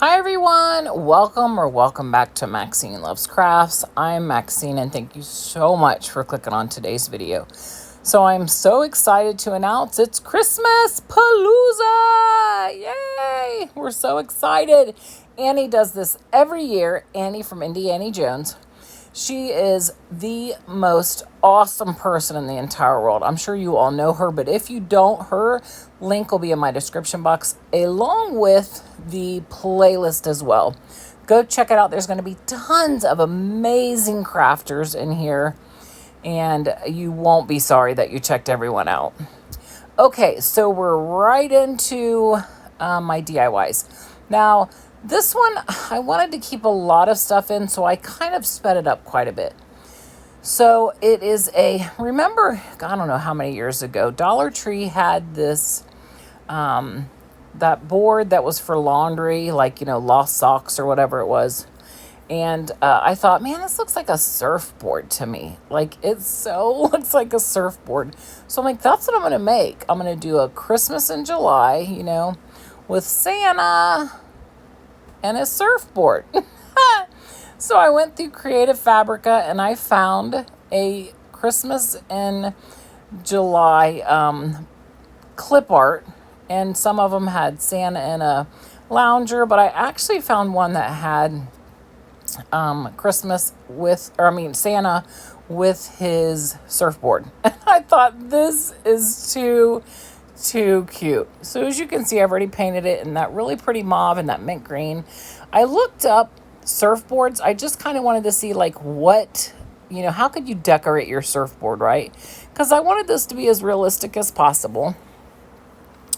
Hi everyone, welcome back to Maxine Loves Crafts. I'm Maxine and thank you so much for clicking on today's video. So I'm so excited to announce it's Christmas Palooza! Yay! We're so excited. Annie does this every year. Annie from Indiana Jones. She is the most awesome person in the entire world. I'm sure you all know her, but if you don't, her link will be in my description box along with the playlist as well. Go check it out. There's going to be tons of amazing crafters in here, and you won't be sorry that you checked everyone out. Okay, so we're right into my DIYs. Now, this one, I wanted to keep a lot of stuff in, so I kind of sped it up quite a bit. So it is remember, I don't know how many years ago, Dollar Tree had this, that board that was for laundry, like, lost socks or whatever it was. And I thought, man, this looks like a surfboard to me. Like, it so looks like a surfboard. So I'm like, that's what I'm going to make. I'm going to do a Christmas in July, with Santa and a surfboard. So I went through Creative Fabrica and I found a Christmas in July clip art. And some of them had Santa in a lounger, but I actually found one that had Santa with his surfboard. And I thought, this is too cute. So as you can see, I've already painted it in that really pretty mauve and that mint green. I looked up surfboards. I just kind of wanted to see like what, how could you decorate your surfboard, right? Because I wanted this to be as realistic as possible.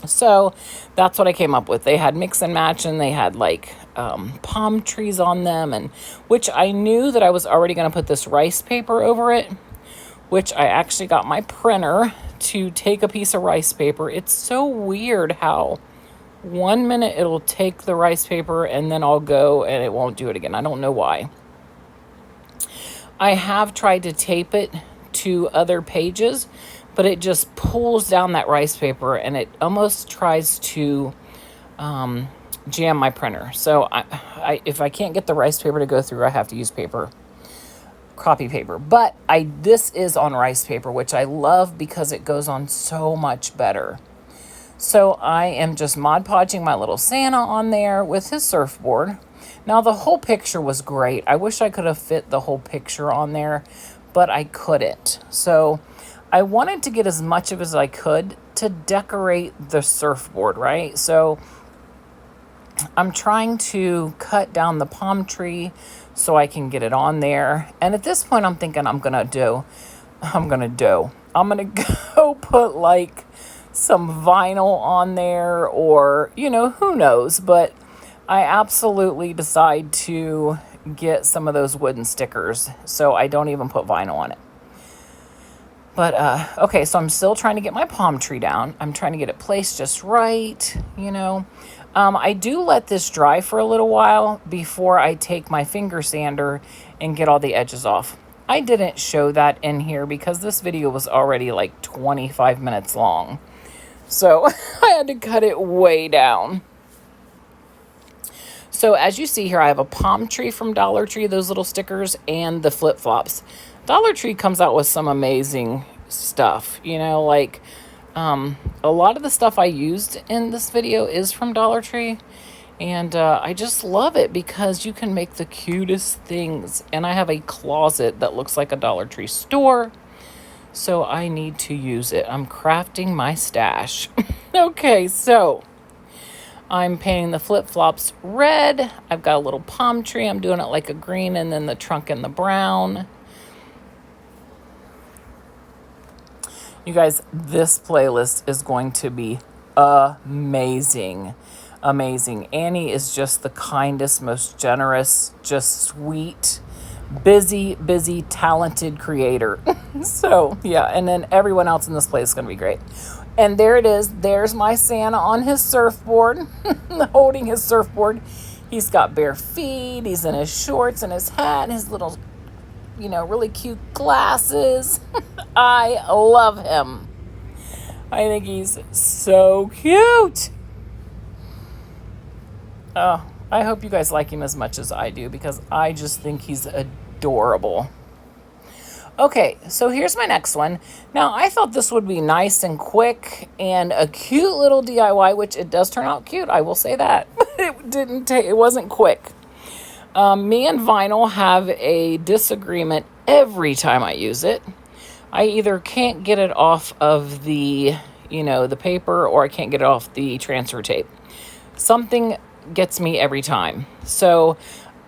So that's what I came up with. They had mix and match, and they had like palm trees on them, and which I knew that I was already going to put this rice paper over it, which I actually got my printer to take a piece of rice paper. It's so weird how 1 minute it'll take the rice paper and then I'll go and it won't do it again. I don't know why. I have tried to tape it to other pages, but it just pulls down that rice paper and it almost tries to jam my printer. So if I can't get the rice paper to go through, I have to use copy paper. But this is on rice paper, which I love because it goes on so much better. So I am just Mod Podging my little Santa on there with his surfboard. Now the whole picture was great. I wish I could have fit the whole picture on there, but I couldn't. So I wanted to get as much of as I could to decorate the surfboard, right? So I'm trying to cut down the palm tree so I can get it on there. And at this point, I'm thinking I'm going to go put like some vinyl on there, or, who knows. But I absolutely decide to get some of those wooden stickers, so I don't even put vinyl on it. But, okay, so I'm still trying to get my palm tree down. I'm trying to get it placed just right, I do let this dry for a little while before I take my finger sander and get all the edges off. I didn't show that in here because this video was already like 25 minutes long. So I had to cut it way down. So as you see here, I have a palm tree from Dollar Tree, those little stickers, and the flip-flops. Dollar Tree comes out with some amazing stuff, like a lot of the stuff I used in this video is from Dollar Tree, and I just love it because you can make the cutest things. And I have a closet that looks like a Dollar Tree store, so I need to use it. I'm crafting my stash. Okay, so I'm painting the flip-flops red. I've got a little palm tree. I'm doing it like a green, and then the trunk in the brown. You guys, this playlist is going to be amazing. Amazing. Annie is just the kindest, most generous, just sweet, busy, talented creator. So, yeah, and then everyone else in this place is going to be great. And there it is. There's my Santa on his surfboard, holding his surfboard. He's got bare feet. He's in his shorts and his hat and his little, really cute glasses. I love him. I think he's so cute. Oh, I hope you guys like him as much as I do, because I just think he's adorable. Okay, so here's my next one. Now, I thought this would be nice and quick and a cute little DIY, which it does turn out cute, I will say that. But it wasn't quick. Me and vinyl have a disagreement every time I use it. I either can't get it off of the, the paper, or I can't get it off the transfer tape. Something gets me every time. So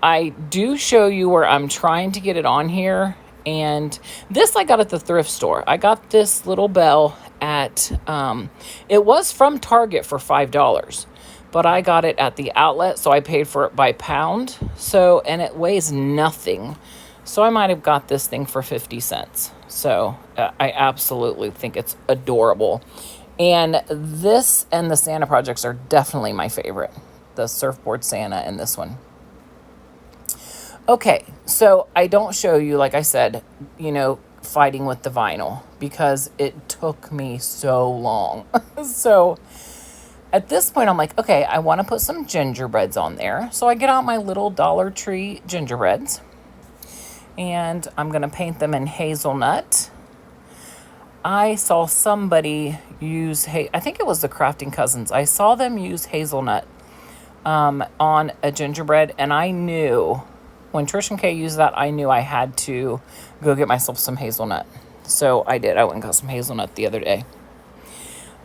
I do show you where I'm trying to get it on here. And this I got at the thrift store. I got this little bell at, it was from Target for $5, but I got it at the outlet, so I paid for it by pound. So, and it weighs nothing. So I might have got this thing for 50 cents. So I absolutely think it's adorable. And this and the Santa projects are definitely my favorite. The surfboard Santa and this one. Okay, so I don't show you, like I said, fighting with the vinyl, because it took me so long. So at this point, I'm like, okay, I want to put some gingerbreads on there. So I get out my little Dollar Tree gingerbreads, and I'm going to paint them in hazelnut. I saw somebody use, I think it was the Crafting Cousins. I saw them use hazelnut on a gingerbread, and I knew, when Trish and Kay used that, I knew I had to go get myself some hazelnut. So I did. I went and got some hazelnut the other day.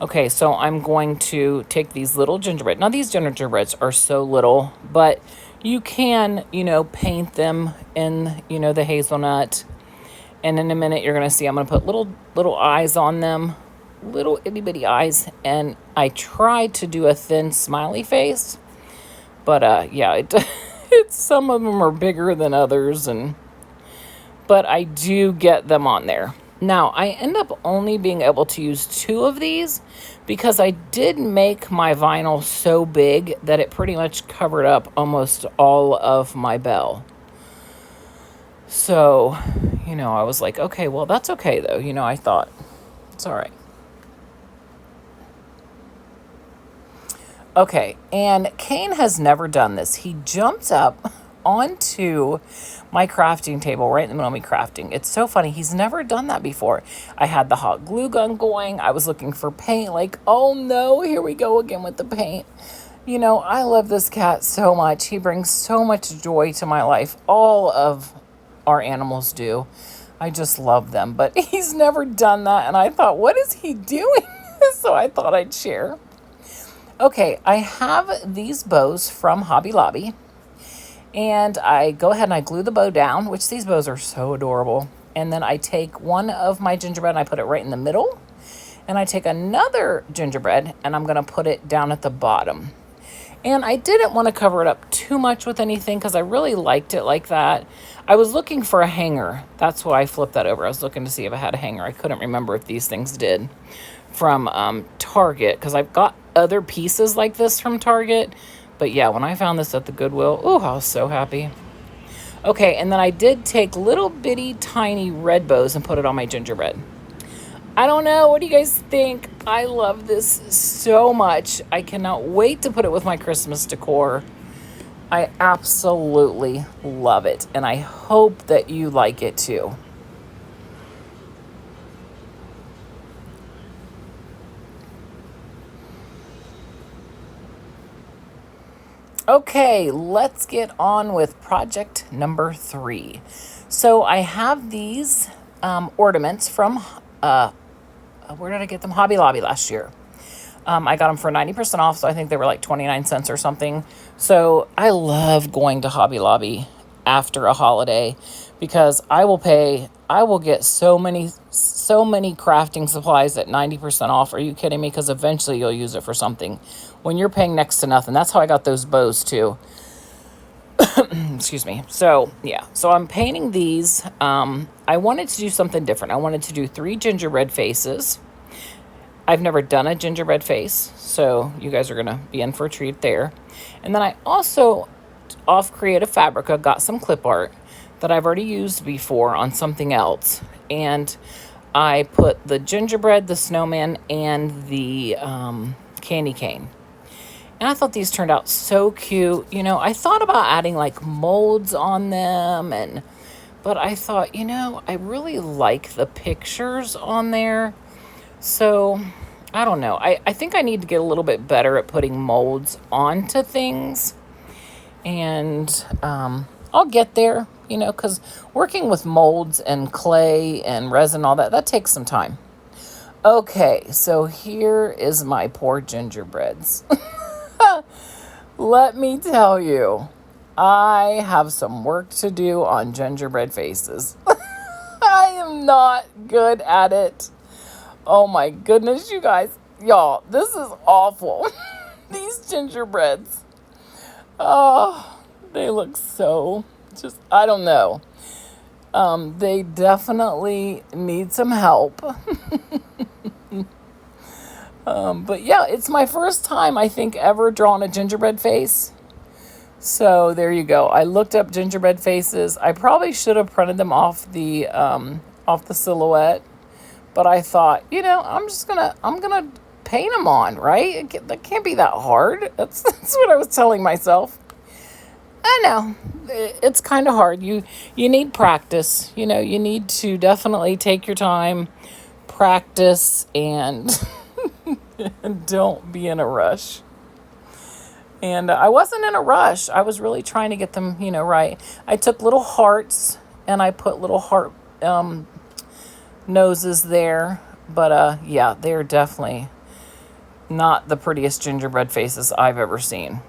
Okay, so I'm going to take these little gingerbread. Now, these gingerbreads are so little, but you can, paint them in, the hazelnut. And in a minute, you're going to see I'm going to put little eyes on them, little itty bitty eyes. And I tried to do a thin smiley face, but yeah, it's some of them are bigger than others, but I do get them on there. Now, I end up only being able to use 2 of these, because I did make my vinyl so big that it pretty much covered up almost all of my bell. So, I was like, okay, well, that's okay, though. I thought, it's all right. Okay, and Kane has never done this. He jumped up onto my crafting table right in the middle of me crafting. It's so funny. He's never done that before. I had the hot glue gun going. I was looking for paint, like, oh no, here we go again with the paint. I love this cat so much. He brings so much joy to my life. All of our animals do. I just love them, but he's never done that. And I thought, what is he doing? So I thought I'd share. Okay, I have these bows from Hobby Lobby, and I go ahead and I glue the bow down, which these bows are so adorable. And then I take one of my gingerbread and I put it right in the middle, and I take another gingerbread and I'm going to put it down at the bottom. And I didn't want to cover it up too much with anything, because I really liked it like that. I was looking for a hanger. That's why I flipped that over. I was looking to see if it had a hanger. I couldn't remember if these things did, from Target, because I've got other pieces like this from Target. But yeah, when I found this at the Goodwill, oh, I was so happy. Okay, and then I did take little bitty tiny red bows and put it on my gingerbread. I don't know, what do you guys think? I love this so much. I cannot wait to put it with my Christmas decor. I absolutely love it, and I hope that you like it too. Okay, let's get on with project number 3. So I have these ornaments from, where did I get them? Hobby Lobby last year. I got them for 90% off, so I think they were like 29 cents or something. So I love going to Hobby Lobby after a holiday, because I will get so many crafting supplies at 90% off. Are you kidding me? Because eventually you'll use it for something when you're paying next to nothing. That's how I got those bows too. Excuse me. So yeah, so I'm painting these. I wanted to do something different. I wanted to do 3 gingerbread faces. I've never done a gingerbread face, so you guys are going to be in for a treat there. And then I also, off Creative Fabrica, got some clip art that I've already used before on something else. And I put the gingerbread, the snowman, and the candy cane. And I thought these turned out so cute. You know, I thought about adding like molds on them, but I thought, you know, I really like the pictures on there. So I don't know. I think I need to get a little bit better at putting molds onto things. And I'll get there, you know, because working with molds and clay and resin, all that takes some time. Okay, so here is my poor gingerbreads. Let me tell you, I have some work to do on gingerbread faces. I am not good at it. Oh my goodness, you guys. Y'all, this is awful. These gingerbreads. Oh, they look so just, I don't know. They definitely need some help. But yeah, it's my first time, I think, ever drawing a gingerbread face. So there you go. I looked up gingerbread faces. I probably should have printed them off the silhouette, but I thought, you know, I'm gonna paint them on, right? That can't be that hard. That's what I was telling myself. I know it's kind of hard. You need practice. You know, you need to definitely take your time, practice, and don't be in a rush. And I wasn't in a rush. I was really trying to get them, you know, right. I took little hearts and I put little heart noses there. But yeah, they're definitely not the prettiest gingerbread faces I've ever seen.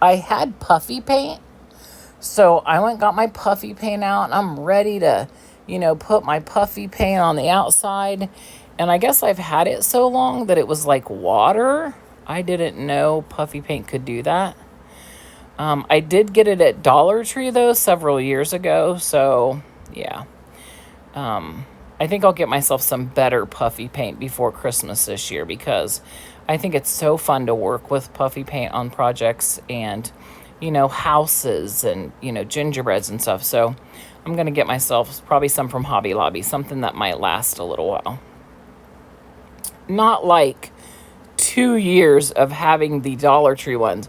I had puffy paint, so I went and got my puffy paint out, and I'm ready to, you know, put my puffy paint on the outside. And I guess I've had it so long that it was like water. I didn't know puffy paint could do that. I did get it at Dollar Tree, though, several years ago, so yeah. I think I'll get myself some better puffy paint before Christmas this year, because I think it's so fun to work with puffy paint on projects and, you know, houses and, you know, gingerbreads and stuff. So I'm going to get myself probably some from Hobby Lobby, something that might last a little while. Not like 2 years of having the Dollar Tree ones.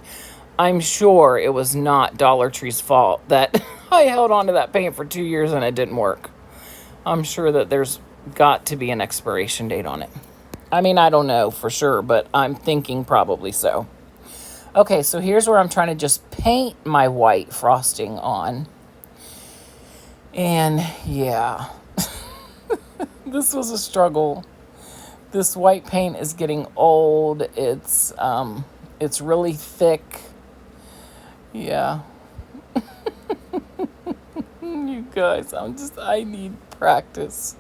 I'm sure it was not Dollar Tree's fault that I held on to that paint for 2 years and it didn't work. I'm sure that there's got to be an expiration date on it. I mean, I don't know for sure, but I'm thinking probably so. Okay, so here's where I'm trying to just paint my white frosting on. And yeah, this was a struggle. This white paint is getting old. It's really thick. Yeah. You guys, I need practice.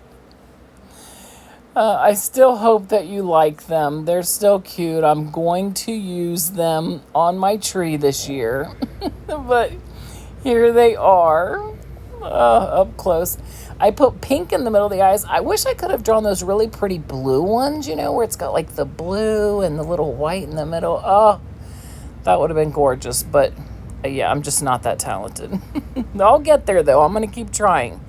I still hope that you like them. They're still cute. I'm going to use them on my tree this year. But here they are, up close. I put pink in the middle of the eyes. I wish I could have drawn those really pretty blue ones, you know, where it's got like the blue and the little white in the middle. Oh, that would have been gorgeous. But yeah, I'm just not that talented. I'll get there, though. I'm going to keep trying.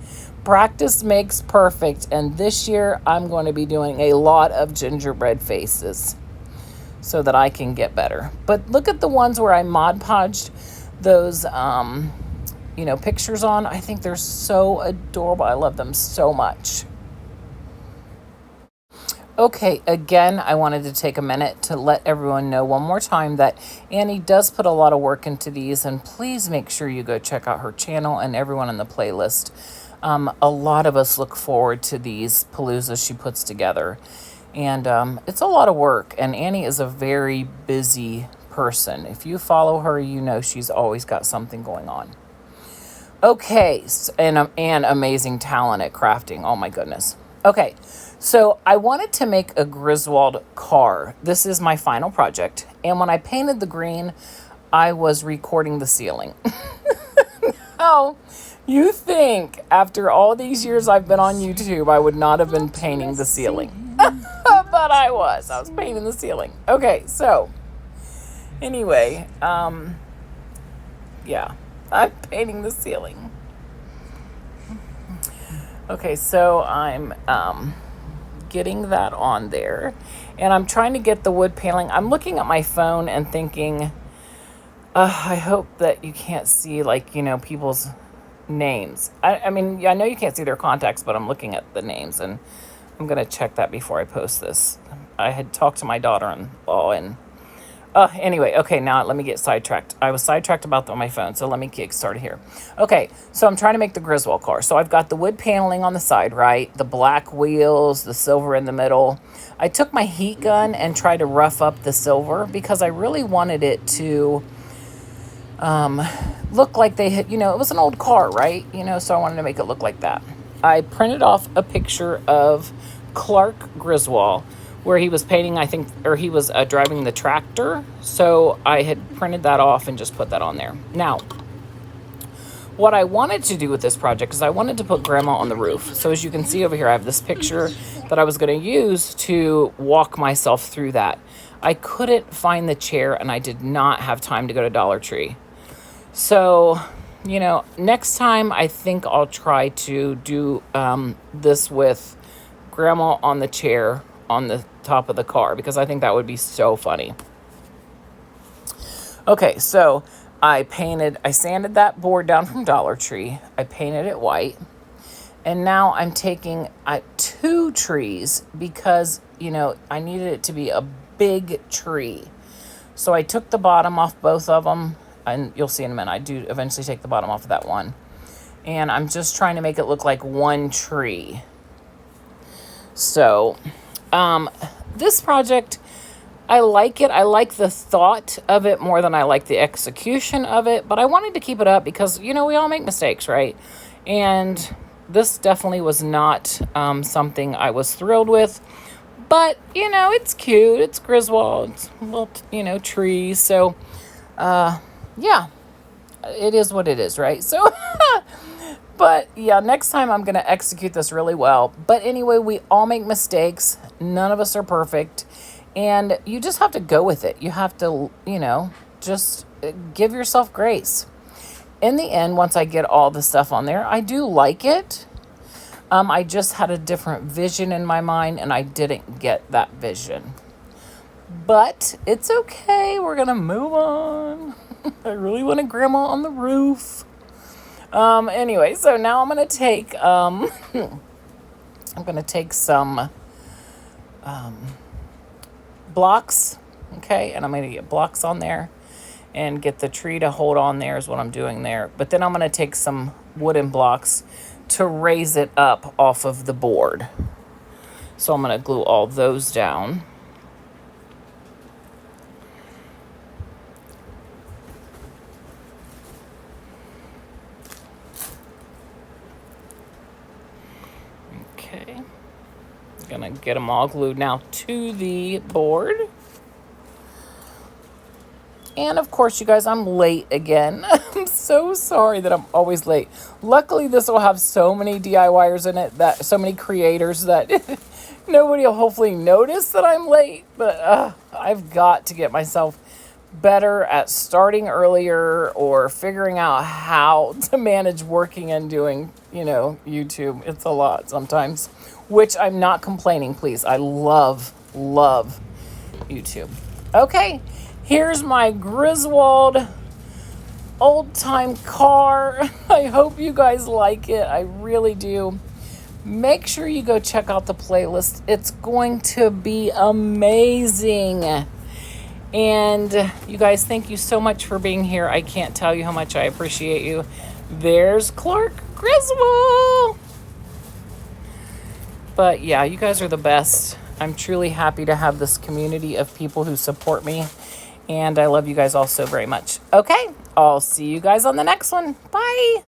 Practice makes perfect, and this year I'm going to be doing a lot of gingerbread faces so that I can get better. But look at the ones where I Mod Podged those, you know, pictures on. I think they're so adorable. I love them so much. Okay, again, I wanted to take a minute to let everyone know one more time that Annie does put a lot of work into these, and please make sure you go check out her channel and everyone in the playlist. A lot of us look forward to these Paloozas she puts together, and it's a lot of work, and Annie is a very busy person. If you follow her, you know she's always got something going on. Okay, and amazing talent at crafting. Oh my goodness. Okay, so I wanted to make a Griswold car. This is my final project, and when I painted the green, I was recording the ceiling. Oh, you think after all these years I've been on YouTube, I would not have been painting the ceiling. But I was painting the ceiling. Okay, so anyway, yeah, I'm painting the ceiling. Okay, so I'm getting that on there. And I'm trying to get the wood paneling. I'm looking at my phone and thinking, I hope that you can't see, like, you know, people's names. I mean, I know you can't see their contacts, but I'm looking at the names, and I'm going to check that before I post this. I had talked to my daughter-in-law, and anyway, okay, now let me get sidetracked. I was sidetracked about on my phone, so let me get started here. Okay, so I'm trying to make the Griswold car. So I've got the wood paneling on the side, right? The black wheels, the silver in the middle. I took my heat gun and tried to rough up the silver because I really wanted it to look like they had, you know, it was an old car, right? You know, so I wanted to make it look like that. I printed off a picture of Clark Griswold where he was painting, I think, or he was driving the tractor. So I had printed that off and just put that on there. Now, what I wanted to do with this project is I wanted to put Grandma on the roof. So as you can see over here, I have this picture that I was going to use to walk myself through that. I couldn't find the chair, and I did not have time to go to Dollar Tree. So, you know, next time I think I'll try to do this with Grandma on the chair on the top of the car, because I think that would be so funny. Okay, so I sanded that board down from Dollar Tree. I painted it white. And now I'm taking 2 trees because, you know, I needed it to be a big tree. So I took the bottom off both of them. And you'll see in a minute, I do eventually take the bottom off of that one. And I'm just trying to make it look like one tree. So, this project, I like it. I like the thought of it more than I like the execution of it. But I wanted to keep it up because, you know, we all make mistakes, right? And this definitely was not something I was thrilled with. But, you know, it's cute. It's Griswold. It's a little, you know, trees. So, yeah, it is what it is, right? So, but yeah, next time I'm going to execute this really well. But anyway, we all make mistakes. None of us are perfect. And you just have to go with it. You have to, you know, just give yourself grace. In the end, once I get all the stuff on there, I do like it. I just had a different vision in my mind, and I didn't get that vision. But it's okay. We're going to move on. I really wanted Grandma on the roof. Anyway, so now I'm going to take, some, blocks. Okay. And I'm going to get blocks on there and get the tree to hold on there is what I'm doing there. But then I'm going to take some wooden blocks to raise it up off of the board. So I'm going to glue all those down. Okay, gonna get them all glued now to the board. And of course, you guys, I'm late again. I'm so sorry that I'm always late. Luckily, this will have so many DIYers in it, that so many creators that nobody will hopefully notice that I'm late. But I've got to get myself better at starting earlier or figuring out how to manage working and doing, you know, YouTube. It's a lot sometimes, which I'm not complaining, please. I love YouTube. Okay, here's my Griswold old-time car. I hope you guys like it. I really do. Make sure you go check out the playlist. It's going to be amazing. And you guys, thank you so much for being here. I can't tell you how much I appreciate you. There's Clark Griswold. But yeah, you guys are the best. I'm truly happy to have this community of people who support me. And I love you guys all so very much. Okay, I'll see you guys on the next one. Bye.